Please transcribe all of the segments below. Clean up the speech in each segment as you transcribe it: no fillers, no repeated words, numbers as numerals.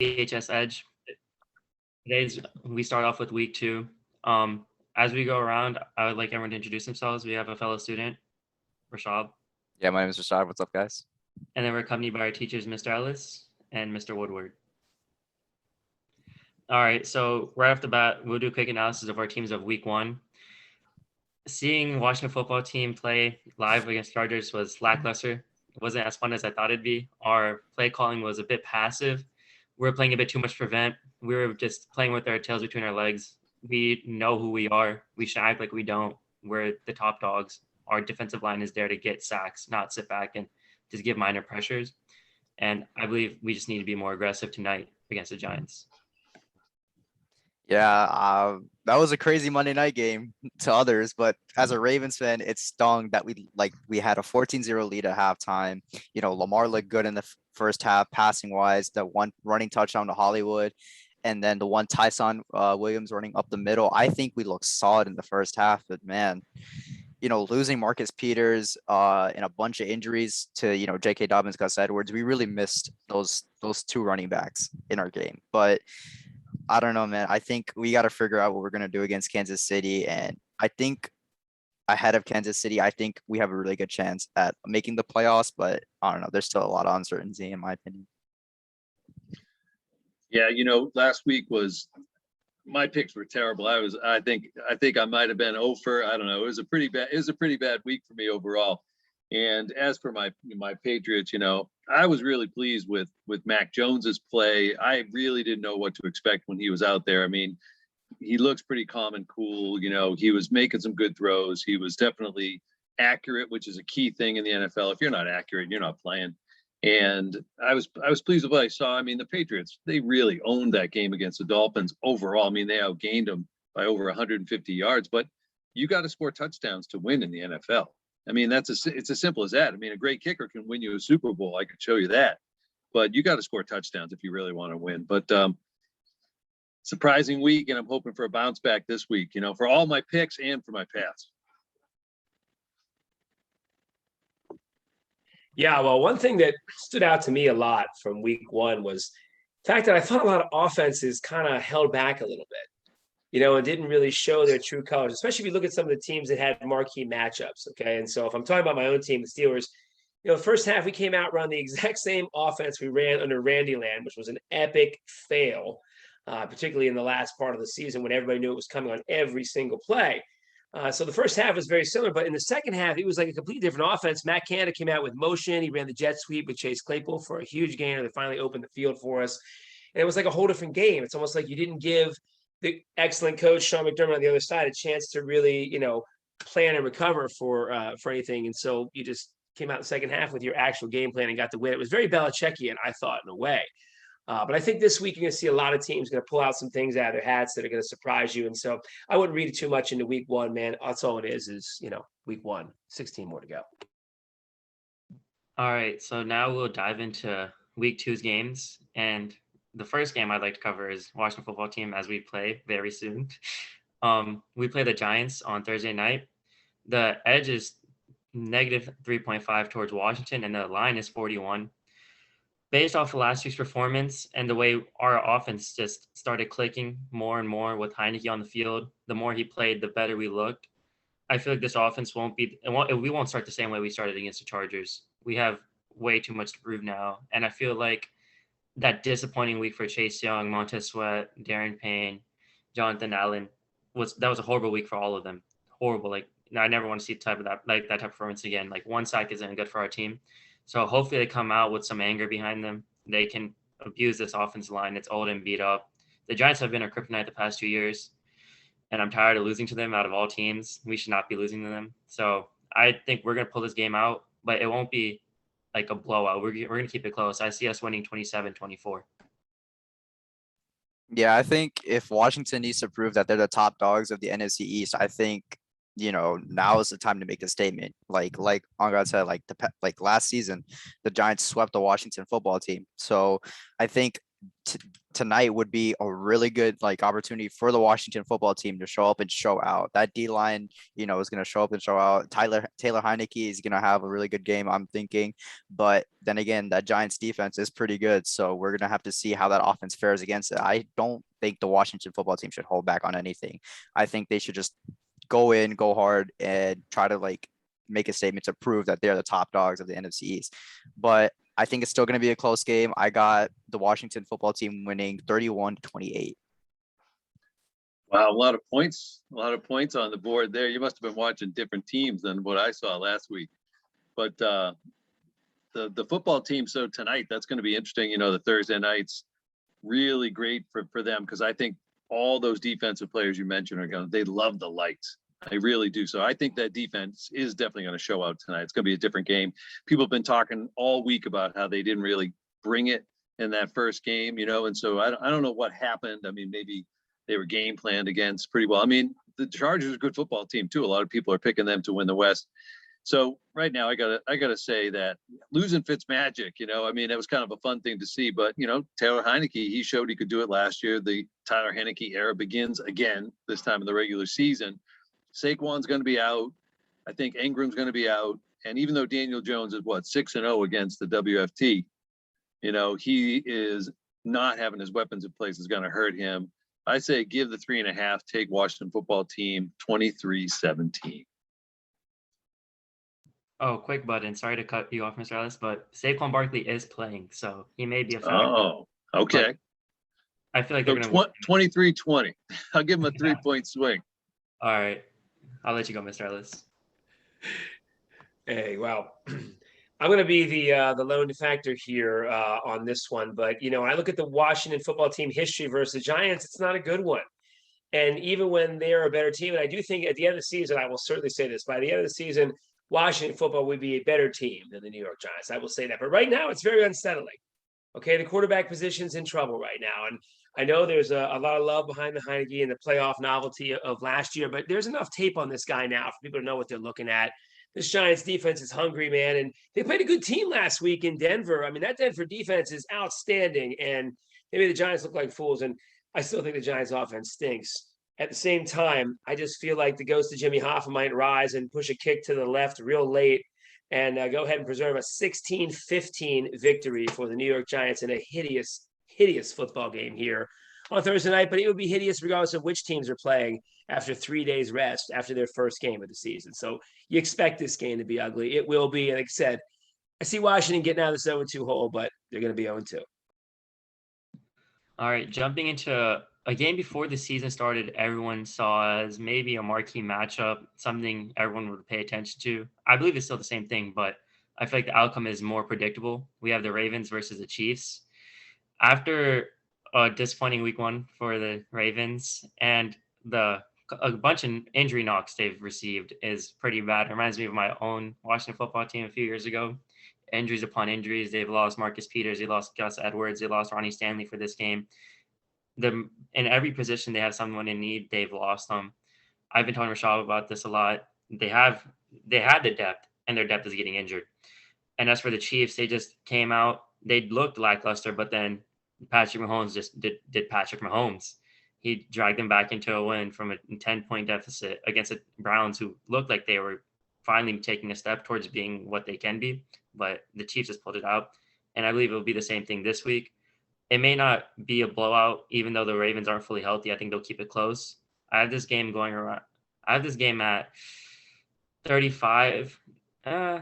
PBHS Edge. We start off with week 2. As we go around, I would like everyone to introduce themselves. We have a fellow student, Rashab, Yeah, my name is Rashad. What's up, guys? and then we're accompanied by our teachers, Mr. Ellis and Mr. Woodward. All right, so right off the bat, we'll do a quick analysis of our teams of week 1. Seeing Washington football team play live against Chargers was lackluster. It wasn't as fun as I thought it'd be. Our play calling was a bit passive. We were playing a bit too much prevent. We were just playing with our tails between our legs. We know who we are. We should act like we don't. We're the top dogs. Our defensive line is there to get sacks, not sit back and just give minor pressures. And I believe we just need to be more aggressive tonight against the Giants. Yeah, that was a crazy Monday night game to others, but as a Ravens fan, it stung that we had a 14-0 lead at halftime. You know, Lamar looked good in the first half, passing wise, the one running touchdown to Hollywood, and then the one Tyson Williams running up the middle. I think we looked solid in the first half, but man, you know, losing Marcus Peters and a bunch of injuries to, you know, J.K. Dobbins, Gus Edwards, we really missed those two running backs in our game. But I don't know, man. I think we got to figure out what we're going to do against Kansas City. And I think ahead of Kansas City, I think we have a really good chance at making the playoffs. But I don't know. There's still a lot of uncertainty, in my opinion. Yeah, you know, last week was my picks were terrible. I think I might have been 0 for, I don't know. It was a pretty bad week for me overall. And as for my Patriots, you know, I was really pleased with Mac Jones's play. I really didn't know what to expect when he was out there. I mean, he looks pretty calm and cool. You know, he was making some good throws. He was definitely accurate, which is a key thing in the NFL. If you're not accurate, you're not playing. And I was pleased with what I saw. I mean, the Patriots, they really owned that game against the Dolphins overall. I mean, they outgained them by over 150 yards, but you got to score touchdowns to win in the NFL. I mean, it's as simple as that. I mean, a great kicker can win you a Super Bowl. I could show you that, but you got to score touchdowns if you really want to win. But surprising week, and I'm hoping for a bounce back this week, you know, for all my picks and for my paths. Yeah, well, one thing that stood out to me a lot from week 1 was the fact that I thought a lot of offenses kind of held back a little bit, you know, and didn't really show their true colors, especially if you look at some of the teams that had marquee matchups. Okay. And so if I'm talking about my own team, the Steelers, you know, the first half we came out run the exact same offense we ran under Randy Land, which was an epic fail, particularly in the last part of the season when everybody knew it was coming on every single play. So the first half was very similar, but in the second half, it was like a completely different offense. Matt Canada came out with motion. He ran the jet sweep with Chase Claypool for a huge gainer that finally opened the field for us. And it was like a whole different game. It's almost like you didn't give the excellent coach, Sean McDermott, on the other side, a chance to really, you know, plan and recover for anything. And so you just came out in the second half with your actual game plan and got the win. It was very Belichickian, I thought, in a way. But I think this week you're going to see a lot of teams going to pull out some things out of their hats that are going to surprise you. And so I wouldn't read too much into week 1, man. That's all it is, you know, week 1, 16 more to go. All right, so now we'll dive into week 2's games. And the first game I'd like to cover is Washington football team as we play very soon. We play the Giants on Thursday night. The edge is negative 3.5 towards Washington, and the line is 41. Based off of last week's performance and the way our offense just started clicking more and more with Heineke on the field, the more he played, the better we looked. I feel like this offense we won't start the same way we started against the Chargers. We have way too much to prove now. And I feel like that disappointing week for Chase Young, Montez Sweat, Darren Payne, Jonathan Allen was a horrible week for all of them. Horrible. Like, I never want to see that type of performance again. Like, one sack isn't good for our team. So hopefully they come out with some anger behind them. They can abuse this offensive line. It's old and beat up. The Giants have been our kryptonite the past 2 years, and I'm tired of losing to them out of all teams. We should not be losing to them. So I think we're going to pull this game out, but it won't be like a blowout. We're going to keep it close. I see us winning 27-24. Yeah, I think if Washington needs to prove that they're the top dogs of the NFC East, I think, you know, now is the time to make a statement. Like Angad said, like last season, the Giants swept the Washington football team. So I think tonight would be a really good like opportunity for the Washington football team to show up and show out. That D line, is going to show up and show out. Taylor Heineke is going to have a really good game, I'm thinking. But then again, that Giants defense is pretty good, so we're going to have to see how that offense fares against it. I don't think the Washington football team should hold back on anything. I think they should just go in, go hard, and try to like make a statement to prove that they're the top dogs of the NFC East. But I think it's still going to be a close game. I got the Washington football team winning 31-28. Wow, a lot of points on the board there. You must have been watching different teams than what I saw last week. But the football team, so tonight, that's going to be interesting. The Thursday nights, really great for them, because I think all those defensive players you mentioned they love the lights. I really do. So I think that defense is definitely going to show out tonight. It's going to be a different game. People have been talking all week about how they didn't really bring it in that first game, and so I don't know what happened. I mean, maybe they were game planned against pretty well. I mean, the Chargers are a good football team too. A lot of people are picking them to win the West. So right now, I gotta say that losing Fitzmagic, I mean, it was kind of a fun thing to see. But Taylor Heineke, he showed he could do it last year. The Tyler Heineke era begins again this time in the regular season. Saquon's going to be out. I think Ingram's going to be out. And even though Daniel Jones is 6-0 against the WFT, he is not having his weapons in place is going to hurt him. I say give the 3.5, take Washington football team 23-17. Oh, quick button. Sorry to cut you off, Mr. Ellis, but Saquon Barkley is playing, so he may be a factor. Oh, okay. I feel like they're So going to 23-20. I'll give him a 3-point swing. All right. I'll let you go, Mr. Ellis. Hey, well, I'm going to be the lone factor here on this one. But, when I look at the Washington football team history versus the Giants, it's not a good one. And even when they are a better team, and I do think at the end of the season, I will certainly say this, by the end of the season, Washington football would be a better team than the New York Giants. I will say that. But right now, it's very unsettling. Okay, the quarterback position's in trouble right now. And I know there's a lot of love behind the Heineke and the playoff novelty of last year, but there's enough tape on this guy now for people to know what they're looking at. This Giants defense is hungry, man. And they played a good team last week in Denver. I mean, that Denver defense is outstanding. And they made the Giants look like fools. And I still think the Giants offense stinks. At the same time, I just feel like the ghost of Jimmy Hoffa might rise and push a kick to the left real late and go ahead and preserve a 16-15 victory for the New York Giants in a hideous, hideous football game here on Thursday night. But it would be hideous regardless of which teams are playing after 3 days rest after their first game of the season. So you expect this game to be ugly. It will be. And like I said, I see Washington getting out of this 0-2 hole, but they're going to be 0-2. All right, jumping into a game before the season started, everyone saw as maybe a marquee matchup, something everyone would pay attention to. I believe it's still the same thing, but I feel like the outcome is more predictable. We have the Ravens versus the Chiefs. After a disappointing week one for the Ravens and a bunch of injury knocks they've received is pretty bad. It reminds me of my own Washington football team a few years ago. Injuries upon injuries. They've lost Marcus Peters. They lost Gus Edwards. They lost Ronnie Stanley for this game. In every position they have someone in need, they've lost them. I've been telling Rashad about this a lot. They had the depth, and their depth is getting injured. And as for the Chiefs, they just came out. They looked lackluster, but then Patrick Mahomes just did Patrick Mahomes. He dragged them back into a win from a 10-point deficit against the Browns, who looked like they were finally taking a step towards being what they can be. But the Chiefs just pulled it out. And I believe it will be the same thing this week. It may not be a blowout, even though the Ravens aren't fully healthy. I think they'll keep it close. I have this game at 35. I'll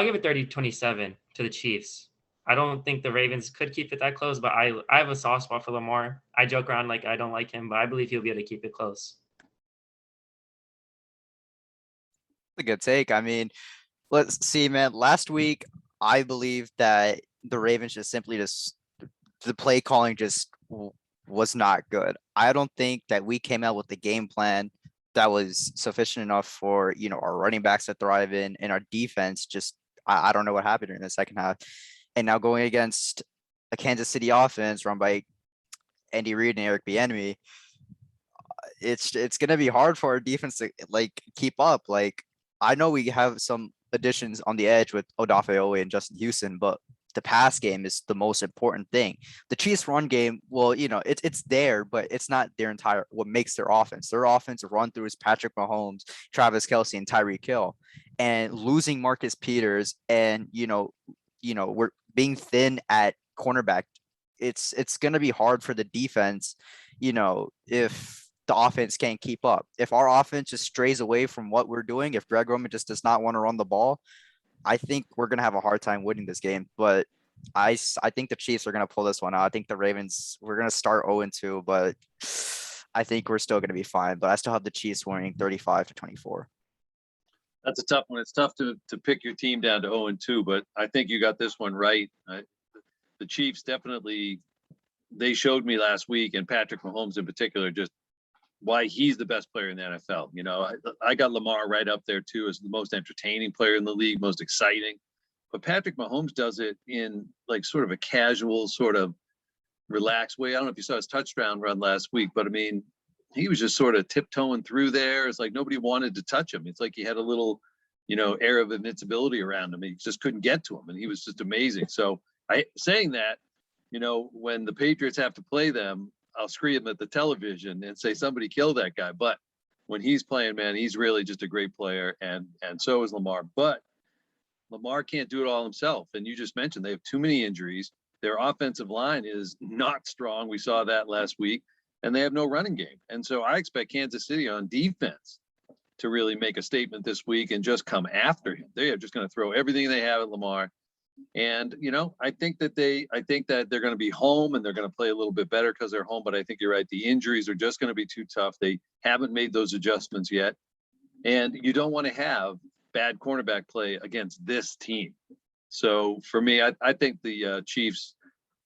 give it 30-27 to the Chiefs. I don't think the Ravens could keep it that close, but I have a soft spot for Lamar. I joke around like I don't like him, but I believe he'll be able to keep it close. A good take. I mean, let's see, man. Last week, I believe that the Ravens the play calling just was not good. I don't think that we came out with the game plan that was sufficient enough for, our running backs to thrive in, and our defense just, I don't know what happened in the second half. And now going against a Kansas City offense run by Andy Reid and Eric Bieniemy, it's going to be hard for our defense to keep up. I know we have some additions on the edge with Odafe Owe and Justin Houston, but the pass game is the most important thing. The Chiefs run game, well, it's there, but it's not their entire what makes their offense. Their offense run through is Patrick Mahomes, Travis Kelce, and Tyreek Hill. And losing Marcus Peters and we're being thin at cornerback. It's gonna be hard for the defense, if the offense can't keep up. If our offense just strays away from what we're doing, if Greg Roman just does not want to run the ball, I think we're gonna have a hard time winning this game. But I think the Chiefs are gonna pull this one out. I think the Ravens, we're gonna start 0-2, but I think we're still gonna be fine. But I still have the Chiefs winning 35-24. That's a tough one. It's tough to pick your team down to 0-2, but I think you got this one right. The Chiefs definitely, they showed me last week, and Patrick Mahomes in particular, just why he's the best player in the NFL. I got Lamar right up there too as the most entertaining player in the league, most exciting. But Patrick Mahomes does it in like sort of a casual, sort of relaxed way. I don't know if you saw his touchdown run last week, but I mean, he was just sort of tiptoeing through there. It's like nobody wanted to touch him. It's like he had a little, air of invincibility around him. He just couldn't get to him, and he was just amazing. So saying that, when the Patriots have to play them, I'll scream at the television and say, somebody kill that guy. But when he's playing, man, he's really just a great player. And so is Lamar. But Lamar can't do it all himself. And you just mentioned they have too many injuries. Their offensive line is not strong. We saw that last week. And they have no running game. And so I expect Kansas City on defense to really make a statement this week and just come after him. They are just going to throw everything they have at Lamar. And, I think that they're going to be home and they're going to play a little bit better because they're home. But I think you're right. The injuries are just going to be too tough. They haven't made those adjustments yet. And you don't want to have bad cornerback play against this team. So for me, I think the Chiefs,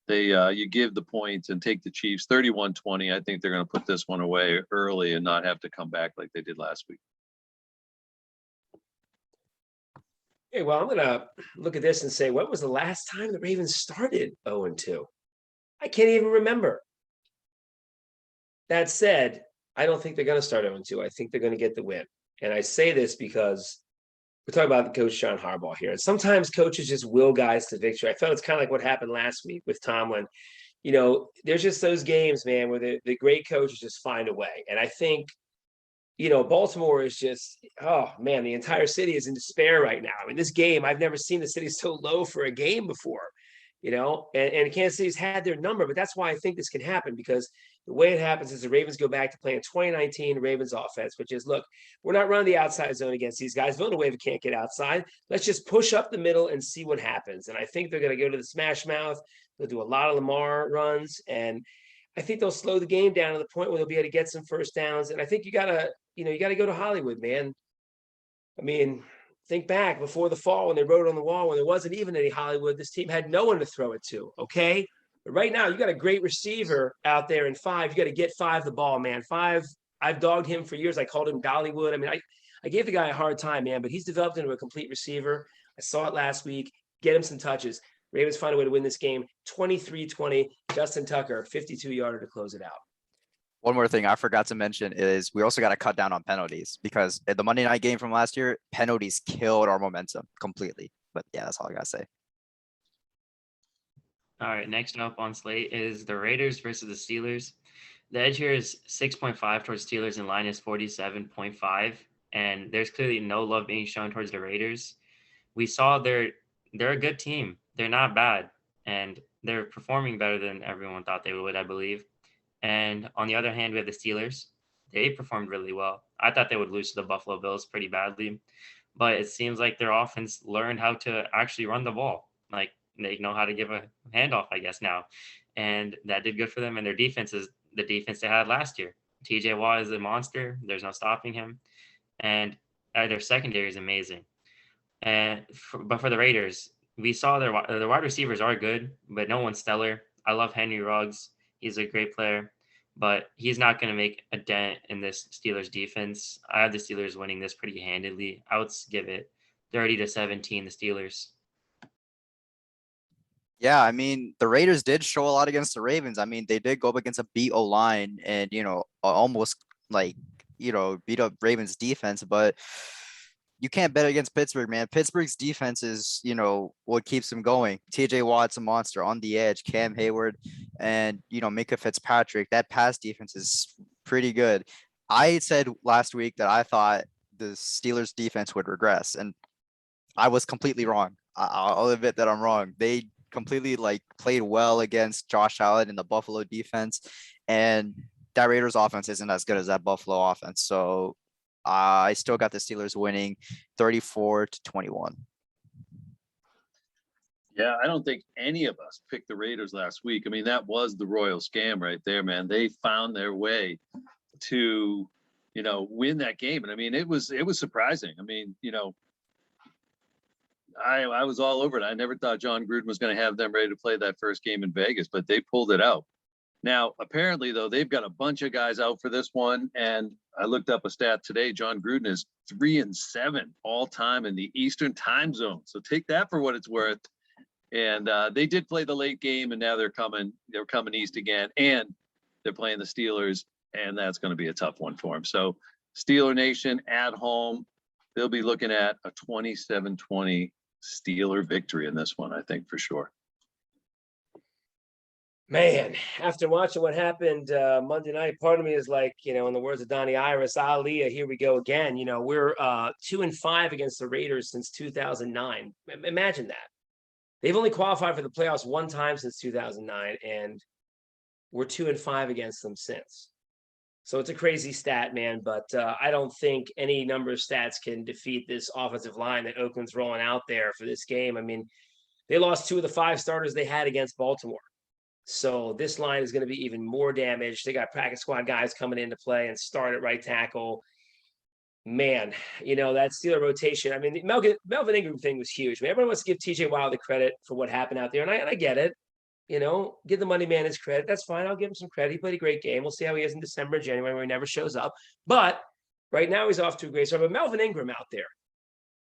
you give the points and take the Chiefs 31-20. I think they're going to put this one away early and not have to come back like they did last week. Hey, well, I'm going to look at this and say, when was the last time the Ravens started 0-2? I can't even remember. That said, I don't think they're going to start 0-2. I think they're going to get the win. And I say this because we're talking about the coach John Harbaugh here. And sometimes coaches just will guys to victory. I felt it's kind of like what happened last week with Tomlin. There's just those games, man, where the great coaches just find a way. And I think, Baltimore is just, oh man, the entire city is in despair right now. I mean, this game, I've never seen the city so low for a game before, and Kansas City's had their number, but that's why I think this can happen, because the way it happens is the Ravens go back to playing 2019 Ravens offense, which is, look, we're not running the outside zone against these guys. Villanueva can't get outside. Let's just push up the middle and see what happens. And I think they're going to go to the smash mouth. They'll do a lot of Lamar runs, and I think they'll slow the game down to the point where they'll be able to get some first downs. And I think you gotta go to Hollywood, man. I mean, think back before the fall when they wrote it on the wall, when there wasn't even any Hollywood, this team had no one to throw it to. Okay. But right now, you got a great receiver out there in Five. You got to get Five the ball, man. Five, I've dogged him for years. I called him Dollywood. I mean, I gave the guy a hard time, man, but he's developed into a complete receiver. I saw it last week. Get him some touches. Ravens find a way to win this game 23-20. Justin Tucker, 52-yarder to close it out. One more thing I forgot to mention is we also got to cut down on penalties, because in the Monday night game from last year, penalties killed our momentum completely. But yeah, that's all I got to say. All right, next up on slate is the Raiders versus the Steelers. The edge here is 6.5 towards Steelers and line is 47.5. And there's clearly no love being shown towards the Raiders. We saw they're a good team. They're not bad, and they're performing better than everyone thought they would, I believe. And on the other hand, we have the Steelers. They performed really well. I thought they would lose to the Buffalo Bills pretty badly, but it seems like their offense learned how to actually run the ball. Like, they know how to give a handoff, I guess, now. And that did good for them. And their defense is the defense they had last year. TJ Watt is a monster. There's no stopping him. And their secondary is amazing. But for the Raiders, we saw their wide receivers are good, but no one's stellar. I love Henry Ruggs. He's a great player, but he's not going to make a dent in this Steelers defense. I have the Steelers winning this pretty handedly. I would give it 30-17, the Steelers. Yeah, I mean, the Raiders did show a lot against the Ravens. I mean, they did go up against a beat O-line and, almost beat up Ravens defense, but you can't bet against Pittsburgh, man. Pittsburgh's defense is, what keeps them going. TJ Watt's a monster on the edge, Cam Hayward, and, Minka Fitzpatrick. That pass defense is pretty good. I said last week that I thought the Steelers defense would regress, and I was completely wrong. I'll admit that I'm wrong. They completely played well against Josh Allen in the Buffalo defense, and that Raiders offense isn't as good as that Buffalo offense. So I still got the Steelers winning 34-21. Yeah, I don't think any of us picked the Raiders last week. I mean, that was the royal scam right there, man. They found their way to, win that game. And I mean, it was surprising. I mean, I was all over it. I never thought John Gruden was going to have them ready to play that first game in Vegas, but they pulled it out. Now, apparently, though, they've got a bunch of guys out for this one. And I looked up a stat today. John Gruden is 3-7 all time in the Eastern time zone. So take that for what it's worth. And they did play the late game, and now they're coming east again. And they're playing the Steelers, and that's going to be a tough one for them. So Steeler Nation at home, they'll be looking at a 27-20 Steeler victory in this one, I think, for sure. Man, after watching what happened Monday night, part of me is like, in the words of Donnie Iris, Aliyah, here we go again. We're 2-5 against the Raiders since 2009. Imagine that. They've only qualified for the playoffs one time since 2009, and we're 2-5 against them since. So it's a crazy stat, man, but I don't think any number of stats can defeat this offensive line that Oakland's rolling out there for this game. I mean, they lost 2 of the 5 starters they had against Baltimore. So this line is going to be even more damaged. They got practice squad guys coming into play and start at right tackle. Man, that Steeler rotation. I mean, the Melvin Ingram thing was huge. I mean, everyone wants to give TJ Watt the credit for what happened out there, and I get it. Give the money man his credit. That's fine. I'll give him some credit. He played a great game. We'll see how he is in December, January, where he never shows up. But right now he's off to a great start. But Melvin Ingram out there.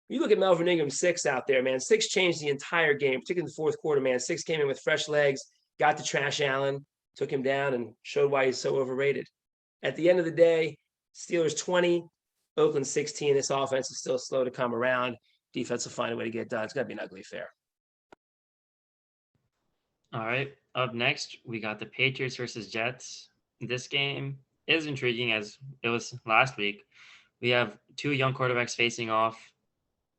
You look at Melvin Ingram 6 out there, man. 6 changed the entire game, particularly in the fourth quarter, man. 6 came in with fresh legs. Got to trash Allen, took him down, and showed why he's so overrated. At the end of the day, Steelers 20, Oakland 16. This offense is still slow to come around. Defense will find a way to get it done. It's going to be an ugly affair. All right. Up next, we got the Patriots versus Jets. This game is intriguing as it was last week. We have 2 young quarterbacks facing off,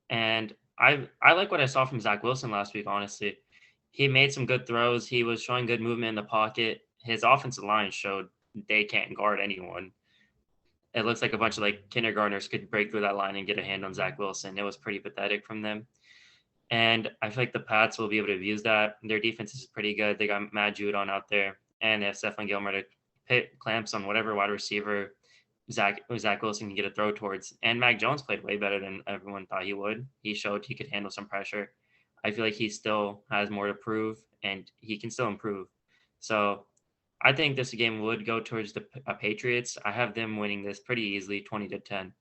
and I like what I saw from Zach Wilson last week, honestly. He made some good throws. He was showing good movement in the pocket. His offensive line showed they can't guard anyone. It looks like a bunch of kindergartners could break through that line and get a hand on Zach Wilson. It was pretty pathetic from them. And I feel like the Pats will be able to use that. Their defense is pretty good. They got Matt Judon out there, and they have Stephon Gilmore to put clamps on whatever wide receiver Zach Wilson can get a throw towards. And Mac Jones played way better than everyone thought he would. He showed he could handle some pressure. I feel like he still has more to prove, and he can still improve. So I think this game would go towards the Patriots. I have them winning this pretty easily, 20-10.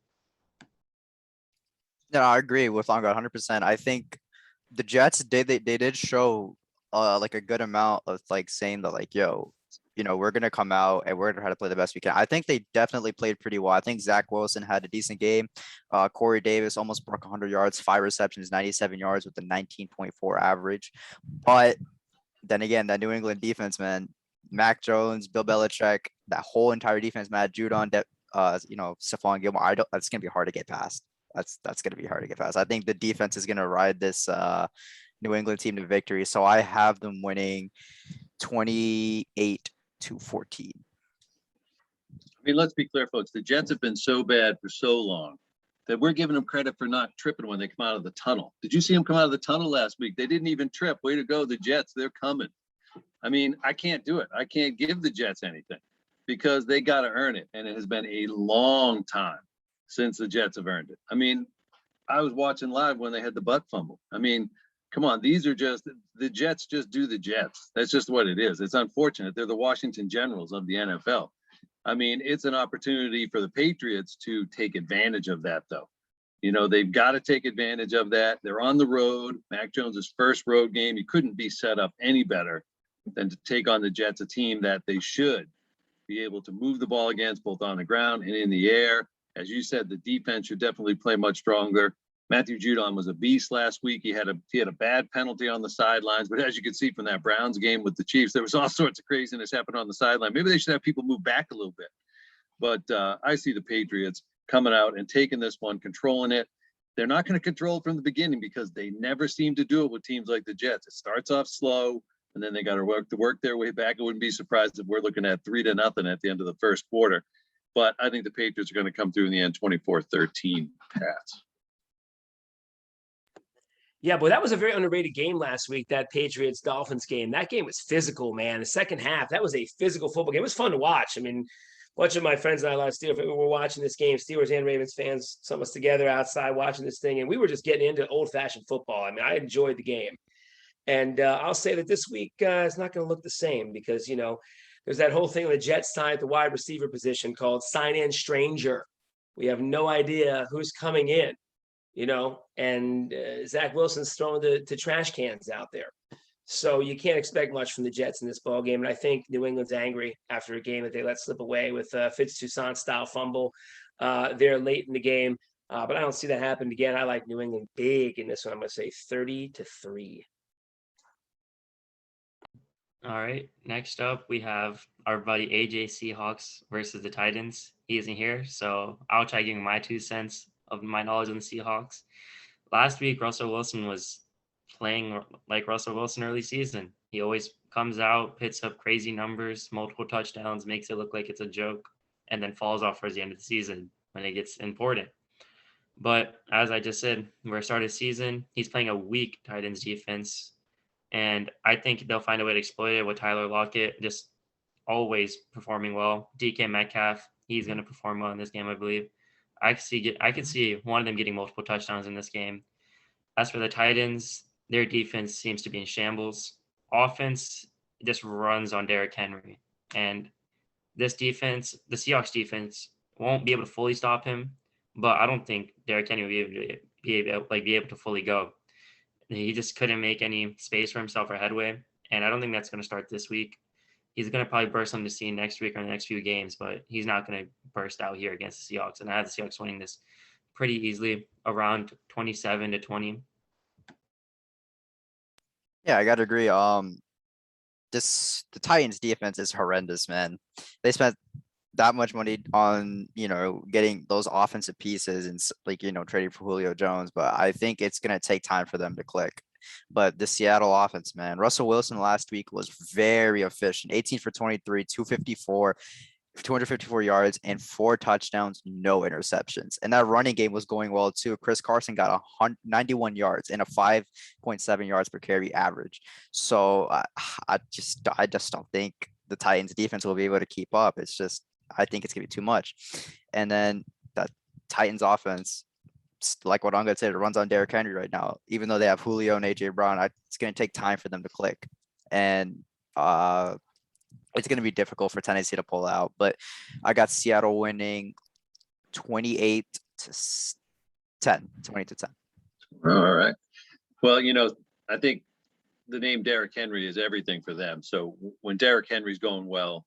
No, I agree with Longo 100%. I think the Jets, they did show a good amount of saying that yo, we're going to come out and we're going to try to play the best we can. I think they definitely played pretty well. I think Zach Wilson had a decent game. Corey Davis almost broke 100 yards, 5 receptions, 97 yards with a 19.4 average. But then again, that New England defense, man, Mac Jones, Bill Belichick, that whole entire defense, Matt Judon, Stephon Gilmore, that's going to be hard to get past. That's going to be hard to get past. I think the defense is going to ride this New England team to victory. So I have them winning 28-14. I mean, let's be clear, folks. The Jets have been so bad for so long that we're giving them credit for not tripping when they come out of the tunnel. Did you see them come out of the tunnel last week? They didn't even trip. Way to go, the Jets. They're coming. I mean, I can't do it. I can't give the Jets anything because they got to earn it. And it has been a long time since the Jets have earned it. I mean, I was watching live when they had the butt fumble. I mean, come on, these are just the Jets just do the Jets. That's just what it is. It's unfortunate. They're the Washington Generals of the NFL. I mean, it's an opportunity for the Patriots to take advantage of that, though. They've got to take advantage of that. They're on the road. Mac Jones's first road game. He couldn't be set up any better than to take on the Jets, a team that they should be able to move the ball against, both on the ground and in the air. As you said, the defense should definitely play much stronger. Matthew Judon was a beast last week. He had a bad penalty on the sidelines, but as you can see from that Browns game with the Chiefs, there was all sorts of craziness happening on the sideline. Maybe they should have people move back a little bit. But I see the Patriots coming out and taking this one, controlling it. They're not going to control it from the beginning because they never seem to do it with teams like the Jets. It starts off slow, and then they got to work their way back. I wouldn't be surprised if we're looking at 3-0 at the end of the first quarter. But I think the Patriots are going to come through in the end 24-13, Pats. Yeah, but that was a very underrated game last week, that Patriots-Dolphins game. That game was physical, man. The second half, that was a physical football game. It was fun to watch. I mean, a bunch of my friends and I, a lot of Steelers, we were watching this game, Steelers and Ravens fans, some of us together outside watching this thing, and we were just getting into old-fashioned football. I mean, I enjoyed the game. And I'll say that this week it's not going to look the same because, you know, there's that whole thing on the Jets side at the wide receiver position called sign-in stranger. We have no idea who's coming in. You know, and Zach Wilson's throwing the trash cans out there. So you can't expect much from the Jets in this ball game. And I think New England's angry after a game that they let slip away with Fitz-Toussaint style fumble there late in the game. But I don't see that happening again. I like New England big in this one. I'm going to say 30-3. All right. Next up, we have our buddy AJ Seahawks versus the Titans. He isn't here, so I'll try giving my 2 cents of my knowledge on the Seahawks. Last week, Russell Wilson was playing like Russell Wilson early season. He always comes out, puts up crazy numbers, multiple touchdowns, makes it look like it's a joke, and then falls off towards the end of the season when it gets important. But as I just said, we're starting the season, he's playing a weak Titans defense, and I think they'll find a way to exploit it with Tyler Lockett just always performing well. DK Metcalf, he's going to perform well in this game, I believe. I could see one of them getting multiple touchdowns in this game. As for the Titans, their defense seems to be in shambles. Offense just runs on Derrick Henry. And this defense, the Seahawks defense, won't be able to fully stop him, but I don't think Derrick Henry will be able to fully go. He just couldn't make any space for himself or headway, and I don't think that's going to start this week. He's going to probably burst on the scene next week or the next few games, but he's not going to burst out here against the Seahawks. And I have the Seahawks winning this pretty easily, around 27-20. Yeah, I gotta agree. The Titans defense is horrendous, man. They spent that much money on, getting those offensive pieces and trading for Julio Jones, but I think it's gonna take time for them to click. But the Seattle offense, man, Russell Wilson last week was very efficient. 18 for 23, 254 yards and 4 touchdowns, no interceptions. And that running game was going well too. Chris Carson got 91 yards and a 5.7 yards per carry average. So I just don't think the Titans defense will be able to keep up. I think it's gonna be too much. And then that Titans offense, like what Anga said, it runs on Derrick Henry right now. Even though they have Julio and AJ Brown, it's going to take time for them to click, and it's going to be difficult for Tennessee to pull out. But I got Seattle winning 28-10. 20-10. All right. Well, I think the name Derrick Henry is everything for them. So when Derrick Henry's going well,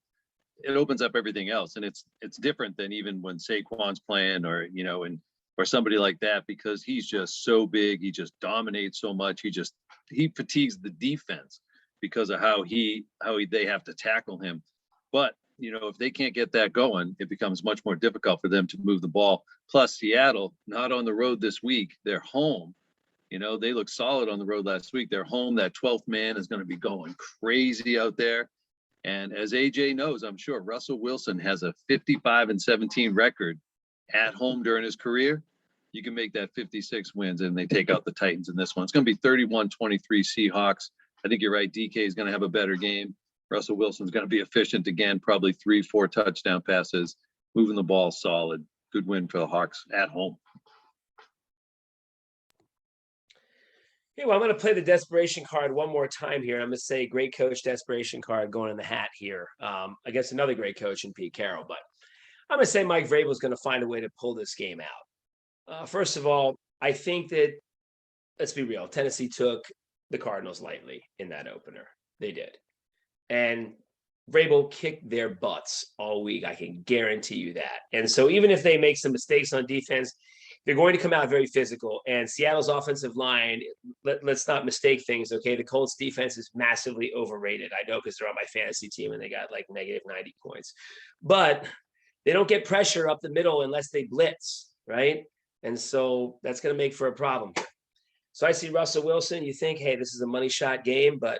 it opens up everything else, and it's different than even when Saquon's playing or or somebody like that, because he's just so big. He just dominates so much. He fatigues the defense because of how they have to tackle him. But, if they can't get that going, it becomes much more difficult for them to move the ball. Plus Seattle, not on the road this week. They're home. They look solid on the road last week. They're home. That 12th man is going to be going crazy out there. And as AJ knows, I'm sure Russell Wilson has a 55-17 record at home during his career. You can make that 56 wins, and they take out the Titans in this one. It's going to be 31-23 Seahawks. I think you're right. DK is going to have a better game. Russell Wilson's going to be efficient again, probably 3-4 touchdown passes, moving the ball solid. Good win for the Hawks at home. Okay, well, I'm going to play the desperation card one more time here. I'm going to say great coach desperation card going in the hat here against another great coach in Pete Carroll. But I'm going to say Mike Vrabel is going to find a way to pull this game out. First of all, I think that, let's be real, Tennessee took the Cardinals lightly in that opener. They did. And Vrabel kicked their butts all week. I can guarantee you that. And so even if they make some mistakes on defense, they're going to come out very physical. And Seattle's offensive line, let's not mistake things, okay? The Colts defense is massively overrated. I know because they're on my fantasy team and they got like negative 90 points. But they don't get pressure up the middle unless they blitz, right? And so that's going to make for a problem. So I see Russell Wilson. You think, hey, this is a money shot game, but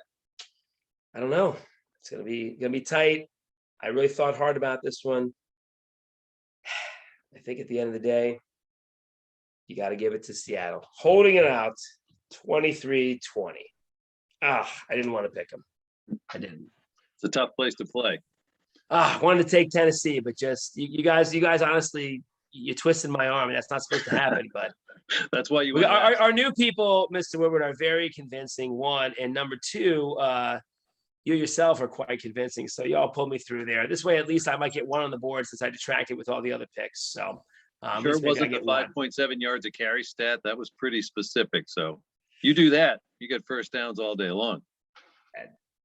I don't know. It's going to be tight. I really thought hard about this one. I think at the end of the day, you got to give it to Seattle. Holding it out 23-20. I didn't want to pick them. I didn't. It's a tough place to play. I wanted to take Tennessee, but just you guys honestly, you twisted my arm, and that's not supposed to happen. But that's why you. Our new people, Mr. Woodward, are very convincing. One, and number two, you yourself are quite convincing. So y'all pulled me through there. This way, at least I might get one on the board since I detracted with all the other picks. So sure, it wasn't the 5.7 yards a carry stat. That was pretty specific. So you do that, you get first downs all day long.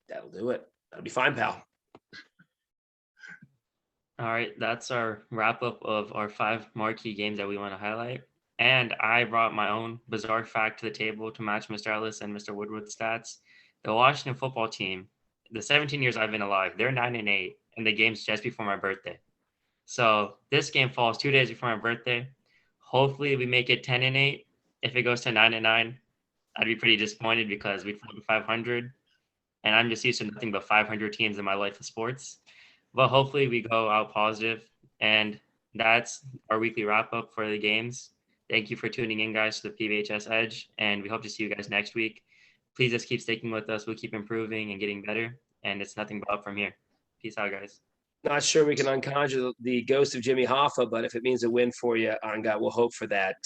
That'll do it. That'll be fine, pal. All right, that's our wrap up of our 5 marquee games that we want to highlight. And I brought my own bizarre fact to the table to match Mr. Ellis and Mr. Woodward's stats. The Washington football team, the 17 years I've been alive, they're 9-8, and the game's just before my birthday. So this game falls 2 days before my birthday. Hopefully we make it 10-8. If it goes to 9-9, I'd be pretty disappointed because we'd flip 500, and I'm just used to nothing but 500 teams in my life of sports. But hopefully we go out positive, and that's our weekly wrap up for the games. Thank you for tuning in, guys, to the PBHS Edge, and we hope to see you guys next week. Please just keep sticking with us. We'll keep improving and getting better, and it's nothing but up from here. Peace out, guys. Not sure we can unconjure the ghost of Jimmy Hoffa, but if it means a win for you, Anga, we'll hope for that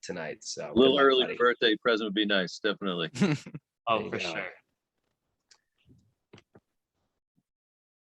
tonight. So a little early birthday present would be nice, definitely. Oh, for sure.